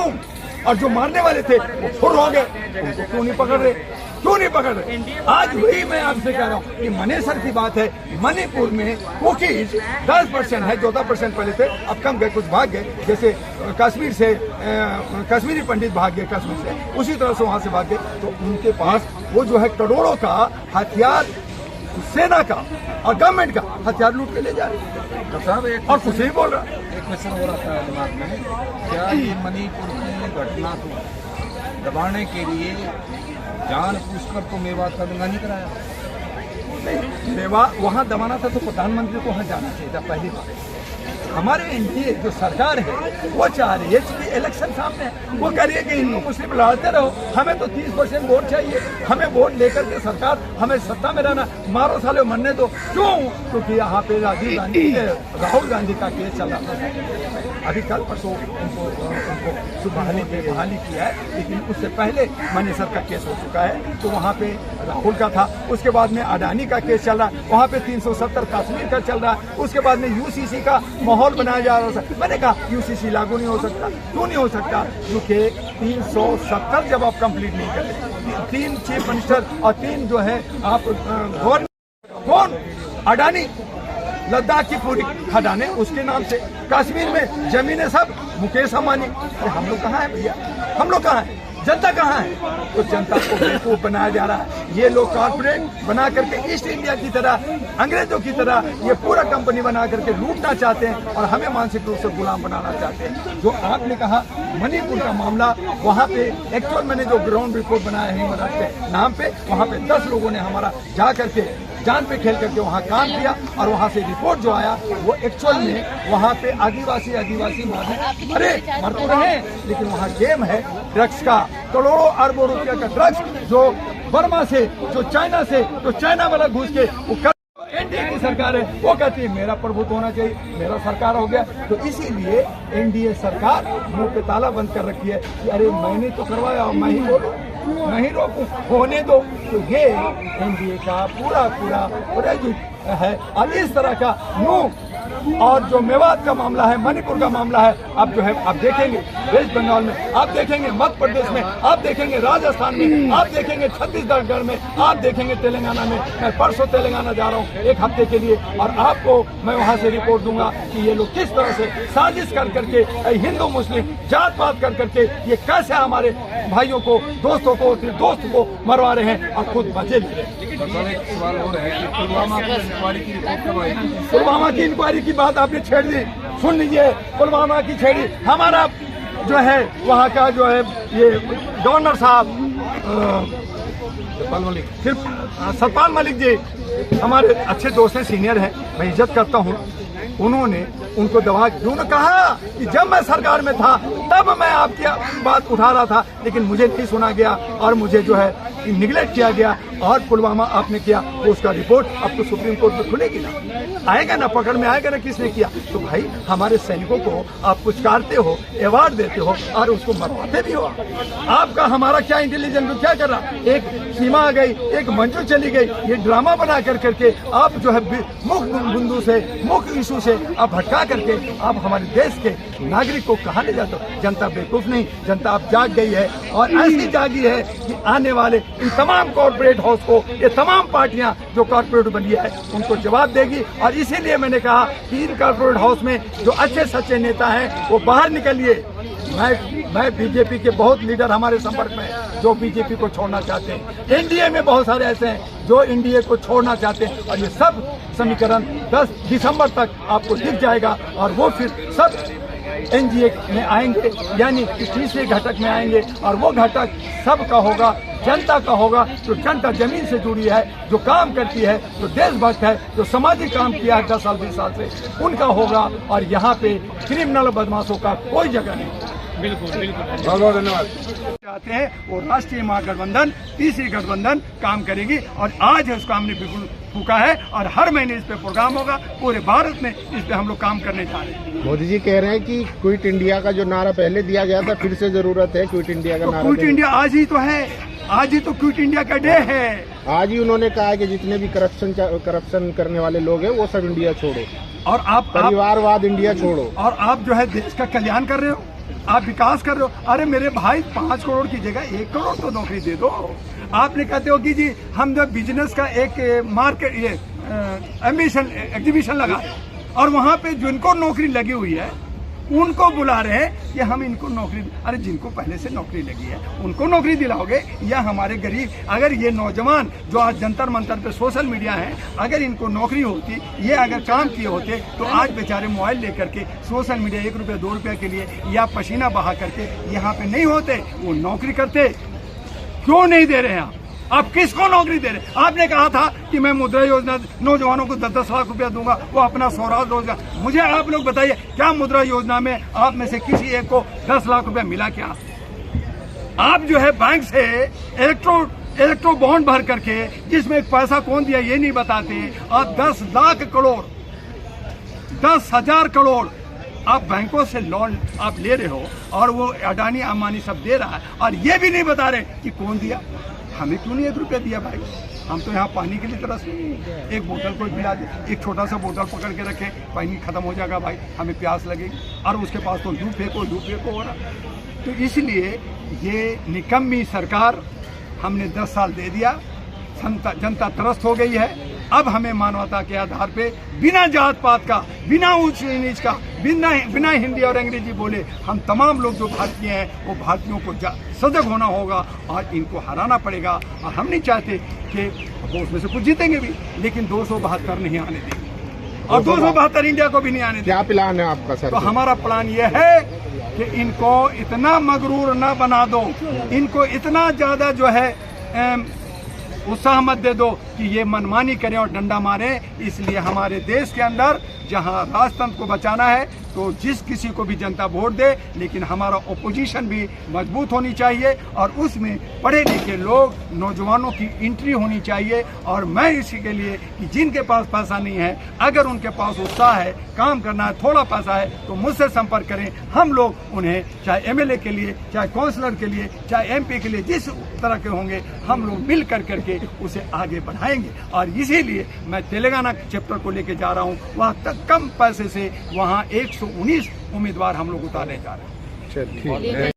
क्यों? और जो मारने वाले थे वो फुर हो गए, उनको क्यों नहीं पकड़ रहे? क्यों नहीं पकड़ रहे? आज वही मैं आपसे कह रहा हूँ कि मनेसर की बात है। मणिपुर में कुकीज 10% है, 14% पहले थे, अब कम गए, कुछ भाग गए। जैसे कश्मीर से कश्मीरी पंडित भाग गए कश्मीर से, उसी तरह से वहां से भाग गए। तो उनके पास वो जो है करोड़ों का हथियार, सेना का और गवर्नमेंट का हथियार लूट के ले जा रहे हैं। तो साहब एक और कुछ नहीं बोल रहा। एक क्वेश्चन हो रहा था दिमाग में, क्या ये मणिपुर की घटना को दबाने के लिए जानबूझकर तो मेवात का दंगा नहीं कराया? नहीं, मेवा वहाँ दबाना था तो प्रधानमंत्री को वहाँ जाना चाहिए था पहली बार। हमारे एनडीए जो सरकार है वो चाह रही है कि इलेक्शन सामने है, वो कह रही है कि हिंदू मुस्लिम लड़ते रहो, हमें तो 30% वोट चाहिए, हमें वोट लेकर के सरकार, हमें सत्ता में रहना, मारो साले मरने दो। क्यों? क्योंकि यहाँ पे राहुल गांधी का केस चल रहा था। अभी कल परसों उनको बहाली किया है, लेकिन उससे पहले मनेसर का केस हो चुका है। तो वहाँ पे राहुल का था, उसके बाद में अडानी का केस चल रहा है, वहाँ पे 370 कश्मीर का चल रहा है, उसके बाद में यूसीसी का माहौल बनाया जा रहा है। मैंने कहा यूसीसी लागू नहीं हो सकता। क्यों नहीं हो सकता? क्योंकि 370 जब आप कंप्लीट नहीं करें, 3 चीफ मिनिस्टर और 3 जो है आप गवर्नर, कौन? अडानी लद्दाख की पूरी खदानें उसके नाम से, कश्मीर में जमीनें सब मुकेश अंबानी। हम लोग कहाँ है भैया? हम लोग कहाँ है? जनता कहाँ है? तो जनता को बेवकूफ बनाया जा रहा है। ये लोग कॉर्पोरेट बना करके ईस्ट इंडिया की तरह, अंग्रेजों की तरह ये पूरा कंपनी बना करके लूटना चाहते हैं और हमें मानसिक रूप से गुलाम बनाना चाहते हैं। जो आपने कहा मणिपुर का मामला, वहाँ पे एक्चुअल मैंने जो ग्राउंड रिपोर्ट बनाया है हिमराज के नाम पे, वहाँ पे 10 लोगों ने हमारा जा करके जान पे खेल करके वहाँ काम किया और वहाँ से रिपोर्ट जो आया वो एक्चुअल में वहाँ पे आदिवासी अरे मर तो रहे, लेकिन वहाँ गेम है ड्रग्स का, करोड़ों अरबों रुपया का ड्रग्स जो बर्मा से, जो चाइना से, जो चाइना वाला घुस के वो एनडीए की सरकार है, वो कहती है मेरा प्रभुत्व होना चाहिए, मेरा सरकार हो गया। तो इसीलिए एनडीए सरकार मुंह पे ताला बंद कर रखी है कि अरे मैंने तो करवाया और मैं ही बोलूं, नहीं रोकूं, होने दो। तो ये एनडीए का पूरा है। और इस तरह का और जो मेवात का मामला है, मणिपुर का मामला है, अब जो है आप देखेंगे वेस्ट बंगाल में, आप देखेंगे मध्य प्रदेश में, आप देखेंगे राजस्थान में, आप देखेंगे छत्तीसगढ़ में, आप देखेंगे तेलंगाना में। मैं परसों तेलंगाना जा रहा हूँ 1 हफ्ते के लिए और आपको मैं वहाँ से रिपोर्ट दूंगा कि ये लोग किस तरह से साजिश कर करके हिंदू मुस्लिम जात पात कर करके ये कैसे हमारे भाइयों को, दोस्तों को, दोस्त को मरवा रहे हैं और खुद बचे भी रहे। सवाल हो रहा है कि पुलवामा की इंक्वायरी की रिपोर्ट कब आएगी? पुलवामा की इंक्वायरी की बात आपने छेड़ दी, सुन लीजिए, पुलवामा की छेड़ी। हमारा जो है वहाँ का जो है ये गवर्नर साहब सतपाल मलिक जी हमारे अच्छे दोस्त हैं, सीनियर हैं, मैं इज्जत करता हूँ। उन्होंने उनको दबा क्यों न कहा कि जब मैं सरकार में था तब मैं आपकी बात उठा रहा था, लेकिन मुझे नहीं सुना गया और मुझे जो है निगलेक्ट किया गया और पुलवामा आपने किया। तो उसका रिपोर्ट अब तो सुप्रीम कोर्ट में खुलेगी ना, आएगा ना, पकड़ में आएगा ना किसने किया। तो भाई हमारे सैनिकों को आप पुरस्कारते हो, अवार्ड देते हो और उसको मरवाते भी हो। आपका हमारा क्या इंटेलिजेंस क्या कर रहा? एक सीमा आ गई, एक मंजू चली गई, ये ड्रामा बना कर करके आप जो है मुख्य बिंदु से, मुख्य इशू से आप भटका करके आप हमारे देश के नागरिक को कहाँ ले जाते हो? जनता बेवकूफ नहीं, जनता अब जाग गई है और ऐसी जागी है कि आने वाले इन तमाम कॉर्पोरेट हाउस को, ये तमाम पार्टियां जो कॉर्पोरेट बनी है उनको जवाब देगी। और इसीलिए मैंने कहा कि इन कॉर्पोरेट हाउस में जो अच्छे सच्चे नेता हैं वो बाहर निकलिए। मैं बीजेपी के बहुत लीडर हमारे संपर्क में हैं जो बीजेपी को छोड़ना चाहते हैं। एनडीए में बहुत सारे ऐसे हैं जो एनडीए को छोड़ना चाहते हैं और ये सब समीकरण 10 दिसंबर तक आपको दिख जाएगा और वो फिर सब एनडीए में आएंगे, यानी तीसरे घटक में आएंगे और वो घटक सबका होगा, जनता का होगा। जो जनता जमीन से जुड़ी है, जो काम करती है, जो देशभक्त है, जो सामाजिक काम किया है 10 साल 20 साल से, उनका होगा। और यहाँ पे क्रिमिनल बदमाशों का कोई जगह नहीं। बिल्कुल बहुत बहुत धन्यवाद। चाहते हैं वो राष्ट्रीय महागठबंधन, तीसरी गठबंधन काम करेगी और आज उसको हमने बिल्कुल फूका है और हर महीने इस पे प्रोग्राम होगा। पूरे भारत में इस पे हम लोग काम करने जा रहे हैं। मोदी जी कह रहे हैं कि क्विट इंडिया का जो नारा पहले दिया गया था फिर से जरूरत है क्विट इंडिया का नारा। क्विट इंडिया आज ही तो है, आज ही तो क्विट इंडिया का डे है। आज ही उन्होंने कहा है कि जितने भी करप्शन करने वाले लोग हैं वो सब इंडिया छोड़ो और आप परिवारवाद इंडिया छोड़ो। और आप जो है देश का कल्याण कर रहे हो। आप विकास कर रहे हो। अरे मेरे भाई 5 करोड़ की जगह 1 करोड़ तो नौकरी दे दो। आपने कहते हो कि जी हम जो बिजनेस का एक मार्केट ये एम्बिशन एग्जीबिशन लगा और वहां पे जिनको नौकरी लगी हुई है उनको बुला रहे हैं कि हम इनको नौकरी। अरे जिनको पहले से नौकरी लगी है उनको नौकरी दिलाओगे या हमारे गरीब? अगर ये नौजवान जो आज जंतर मंतर पे सोशल मीडिया है, अगर इनको नौकरी होती, ये अगर काम किए होते तो आज बेचारे मोबाइल लेकर के सोशल मीडिया 1 रुपया 2 रुपया के लिए या पसीना बहा करके यहाँ पे नहीं होते, वो नौकरी करते। क्यों नहीं दे रहे हैं आप किसको नौकरी दे रहे हैं? आपने कहा था कि मैं मुद्रा योजना नौजवानों को 10-10 लाख रुपया दूंगा, वो अपना स्वराज रोजगार। मुझे आप लोग बताइए, क्या मुद्रा योजना में आप में से किसी एक को 10 लाख रुपया मिला क्या? आप जो है बैंक से इलेक्ट्रो बॉन्ड भर करके, जिसमें पैसा कौन दिया ये नहीं बताते, और 10 लाख करोड़ 10,000 करोड़ आप बैंकों से लोन आप ले रहे हो और वो अडानी अंबानी सब दे रहा है, और ये भी नहीं बता रहे कि कौन दिया। हमें क्यों नहीं 1 रुपया दिया भाई? हम तो यहाँ पानी के लिए तरस रहे। एक बोतल को पिला दे, एक छोटा सा बोतल पकड़ के रखे, पानी खत्म हो जाएगा भाई, हमें प्यास लगेगी, और उसके पास तो यूं फेंको हो रहा। तो इसलिए ये निकम्मी सरकार, हमने 10 साल दे दिया, जनता त्रस्त हो गई है। अब हमें मानवता के आधार पे, बिना जात पात का, बिना ऊंच नीच का, बिना हिंदी और अंग्रेजी बोले, हम तमाम लोग जो भारतीय हैं वो भारतीयों को सजग होना होगा और इनको हराना पड़ेगा। और हम नहीं चाहते कि वो उसमें से कुछ जीतेंगे भी, लेकिन 272 नहीं आने देंगे, और 272 इंडिया को भी नहीं आने देंगे। क्या प्लान है आपका सर? तो हमारा प्लान ये है कि इनको इतना मगरूर ना बना दो, इनको इतना ज्यादा जो है उत्साह मत दे दो कि ये मनमानी करें और डंडा मारें। इसलिए हमारे देश के अंदर जहां राजतंत्र को बचाना है तो जिस किसी को भी जनता वोट दे, लेकिन हमारा ओपोजिशन भी मजबूत होनी चाहिए और उसमें पढ़े लिखे लोग, नौजवानों की एंट्री होनी चाहिए। और मैं इसी के लिए कि जिनके पास पैसा नहीं है, अगर उनके पास उत्साह है, काम करना है, थोड़ा पैसा है, तो मुझसे संपर्क करें। हम लोग उन्हें चाहे एमएलए के लिए, चाहे काउंसलर के लिए, चाहे एमपी के लिए, जिस तरह के होंगे, हम लोग मिल करके उसे आगे बढ़ाएंगे। और इसीलिए मैं तेलंगाना चैप्टर को लेके जा रहा हूँ, वहाँ तक कम पैसे से वहाँ 119 उम्मीदवार हम लोग उतारने जा रहे हैं। ठीक है।